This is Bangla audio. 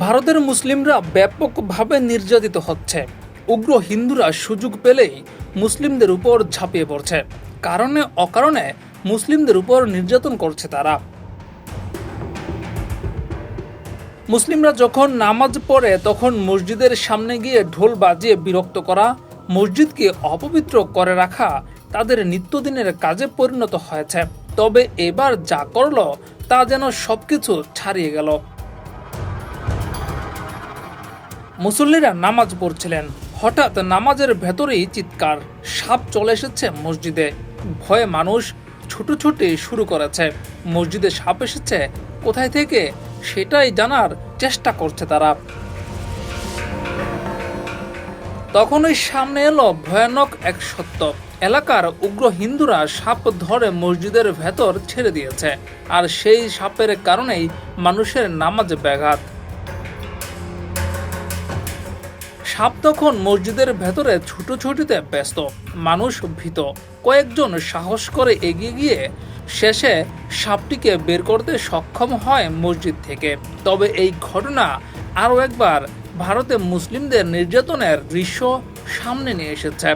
ভারতের মুসলিমরা ব্যাপকভাবে নির্যাতিত হচ্ছে। উগ্র হিন্দুরা সুযোগ পেলেই মুসলিমদের উপর ঝাঁপিয়ে পড়ছে। কারণে অকারণে মুসলিমদের উপর নির্যাতন করছে তারা। মুসলিমরা যখন নামাজ পড়ে তখন মসজিদের সামনে গিয়ে ঢোল বাজিয়ে বিরক্ত করা, মসজিদকে অপবিত্র করে রাখা তাদের নিত্যদিনের কাজে পরিণত হয়েছে। তবে এবার যা করল তা যেন সবকিছু ছাড়িয়ে গেল। মুসল্লিরা নামাজ পড়ছিলেন, হঠাৎ নামাজের ভেতরেই চিৎকার, সাপ চলে এসেছে মসজিদে। ভয়ে মানুষ ছুটোছুটি শুরু করেছে। মসজিদে সাপ এসেছে কোথায় থেকে সেটাই জানার চেষ্টা করছে তারা। তখনই সামনে এলো ভয়ানক এক সত্য। এলাকার উগ্র হিন্দুরা সাপ ধরে মসজিদের ভেতর ছেড়ে দিয়েছে, আর সেই সাপের কারণেই মানুষের নামাজ ব্যাঘাত। সাপ তখন মসজিদের ভেতরে ছুটোছুটিতে ব্যস্ত, মানুষ ভীত। কয়েকজন সাহস করে এগিয়ে গিয়ে শেষে সাপটিকে বের করতে সক্ষম হয় মসজিদ থেকে। তবে এই ঘটনা আরও একবার ভারতে মুসলিমদের নির্যাতনের দৃশ্য সামনে নিয়ে এসেছে।